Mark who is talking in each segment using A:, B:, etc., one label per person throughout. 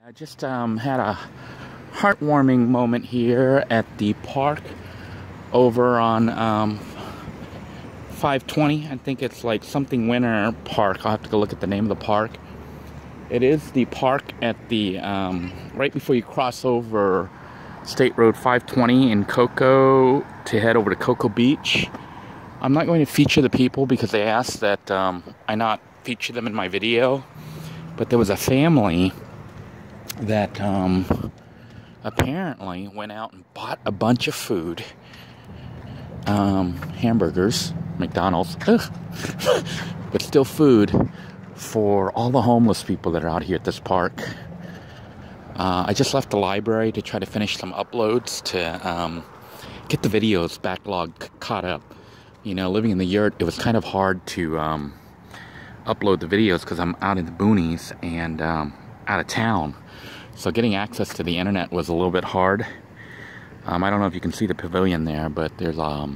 A: I just had a heartwarming moment here at the park over on 520. I think it's like something Winter Park. I'll have to go look at the name of the park. It is the park at the right before you cross over State Road 520 in Cocoa to head over to Cocoa Beach. I'm not going to feature the people because they asked that I not feature them in my video, but there was a family that apparently went out and bought a bunch of food, hamburgers, McDonald's, but still food for all the homeless people that are out here at this park. I just left the library to try to finish some uploads to get the videos backlog caught up. You know, living in the yurt, it was kind of hard to upload the videos because I'm out in the boonies and out of town. So getting access to the internet was a little bit hard. I don't know if you can see the pavilion there, but there's a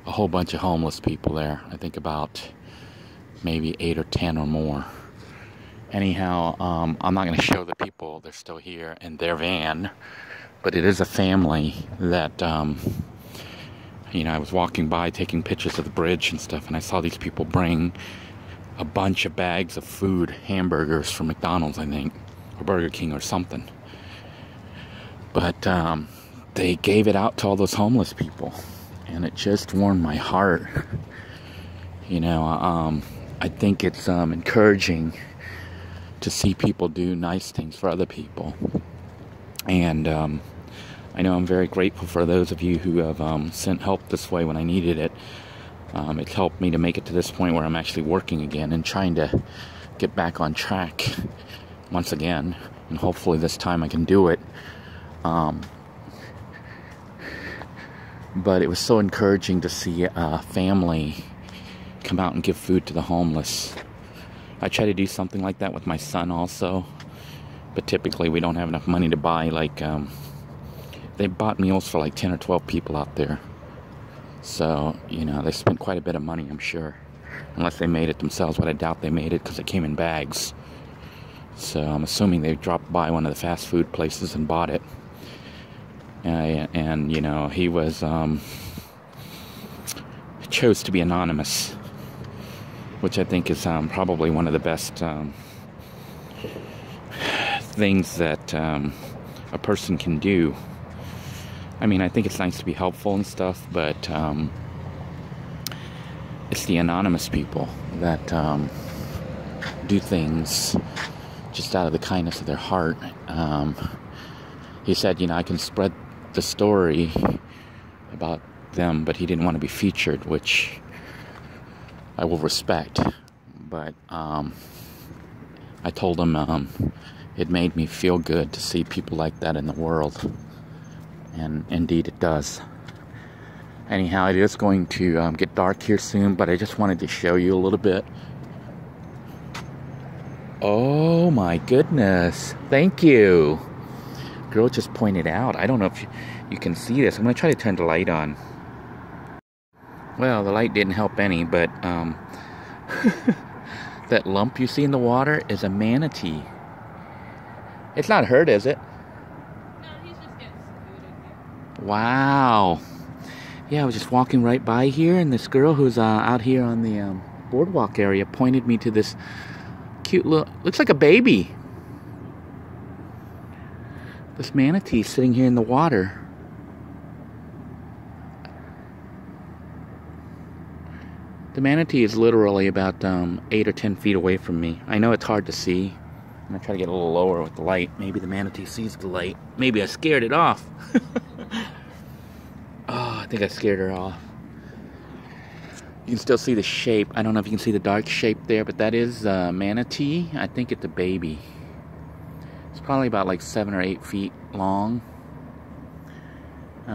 A: whole bunch of homeless people there. I think about maybe 8 or 10 or more. Anyhow, I'm not going to show the people. They're still here in their van. But it is a family that, you know, I was walking by taking pictures of the bridge and stuff, and I saw these people bring a bunch of bags of food, hamburgers from McDonald's, I think, or Burger King or something. But they gave it out to all those homeless people, and it just warmed my heart. You know, I think it's encouraging to see people do nice things for other people. And I know I'm very grateful for those of you who have sent help this way when I needed it. It's helped me to make it to this point where I'm actually working again and trying to get back on track once again. And hopefully this time I can do it. But it was so encouraging to see a family come out and give food to the homeless. I try to do something like that with my son also. But typically we don't have enough money to buy, like, they bought meals for like 10 or 12 people out there. So, you know, they spent quite a bit of money, I'm sure. Unless they made it themselves, but I doubt they made it because it came in bags. So I'm assuming they dropped by one of the fast food places and bought it. And you know, he was, chose to be anonymous, which I think is probably one of the best things that a person can do. I mean, I think it's nice to be helpful and stuff, but it's the anonymous people that do things just out of the kindness of their heart. He said, you know, I can spread the story about them, but he didn't want to be featured, which I will respect. But I told him it made me feel good to see people like that in the world. And indeed it does. Anyhow, it is going to get dark here soon, but I just wanted to show you a little bit. Oh my goodness. Thank you. Girl just pointed out. I don't know if you can see this. I'm going to try to turn the light on. Well, the light didn't help any, but that lump you see in the water is a manatee. It's not hurt, is it?
B: No, he's just getting some food in here.
A: Wow. Yeah, I was just walking right by here, and this girl who's out here on the boardwalk area pointed me to this cute little, looks like a baby. This manatee sitting here in the water. The manatee is literally about 8 or 10 feet away from me. I know it's hard to see. I'm going to try to get a little lower with the light. Maybe the manatee sees the light. Maybe I scared it off. Oh, I think I scared her off. You can still see the shape. I don't know if you can see the dark shape there, but that is manatee. I think it's a baby. It's probably about like 7 or 8 feet long.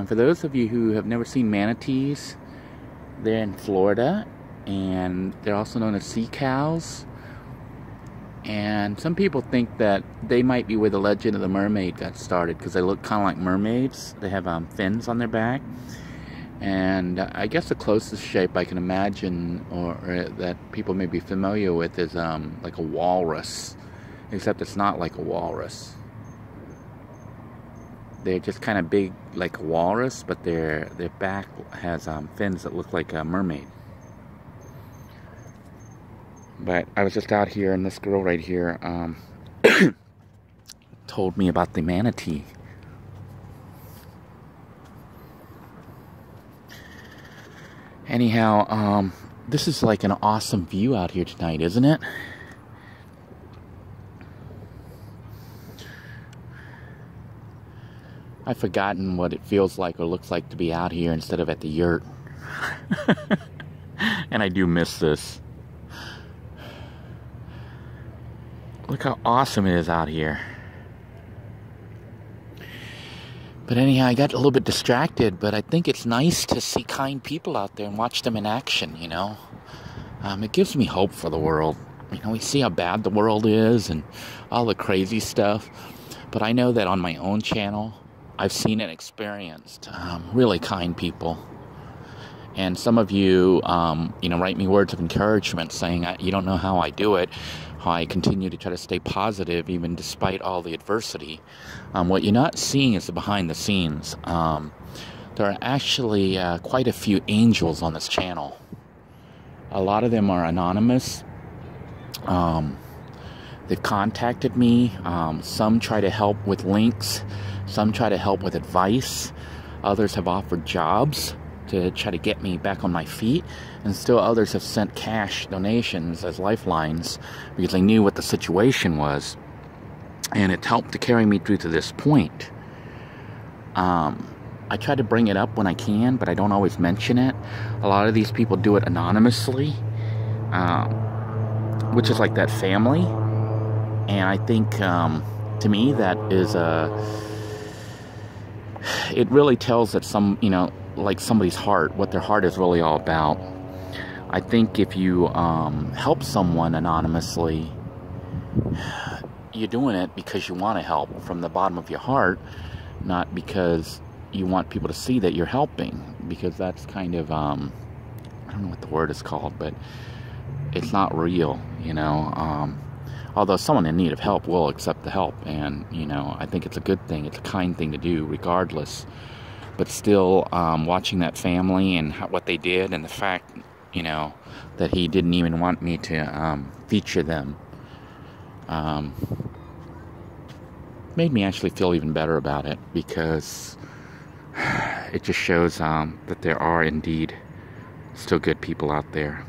A: For those of you who have never seen manatees, they're in Florida, and they're also known as sea cows. And some people think that they might be where the legend of the mermaid got started, because they look kind of like mermaids. They have fins on their back. And I guess the closest shape I can imagine, or that people may be familiar with, is like a walrus. except it's not like a walrus. They're just kind of big like a walrus, but their back has fins that look like a mermaid. But I was just out here, and this girl right here told me about the manatee. Anyhow, this is like an awesome view out here tonight, isn't it? I've forgotten what it feels like or looks like to be out here instead of at the yurt. And I do miss this. Look how awesome it is out here. But anyhow, I got a little bit distracted, but I think it's nice to see kind people out there and watch them in action, you know. It gives me hope for the world. You know, we see how bad the world is and all the crazy stuff. But I know that on my own channel, I've seen and experienced really kind people. And some of you, you know, write me words of encouragement saying, you don't know how I do it, how I continue to try to stay positive even despite all the adversity. What you're not seeing is the behind the scenes. There are actually quite a few angels on this channel. A lot of them are anonymous. They've contacted me. Some try to help with links. Some try to help with advice. Others have offered jobs to try to get me back on my feet. And still others have sent cash donations as lifelines because they knew what the situation was. And it helped to carry me through to this point. I try to bring it up when I can, but I don't always mention it. A lot of these people do it anonymously, which is like that family. And I think, to me, that is it really tells that you know, like somebody's heart, what their heart is really all about. I think if you help someone anonymously, you're doing it because you want to help from the bottom of your heart, not because you want people to see that you're helping, because that's kind of, I don't know what the word is called, but it's not real, you know. Although someone in need of help will accept the help, and, you know, I think it's a good thing, it's a kind thing to do regardless. But still, watching that family and what they did, and the fact, you know, that he didn't even want me to feature them, made me actually feel even better about it, because it just shows that there are indeed still good people out there.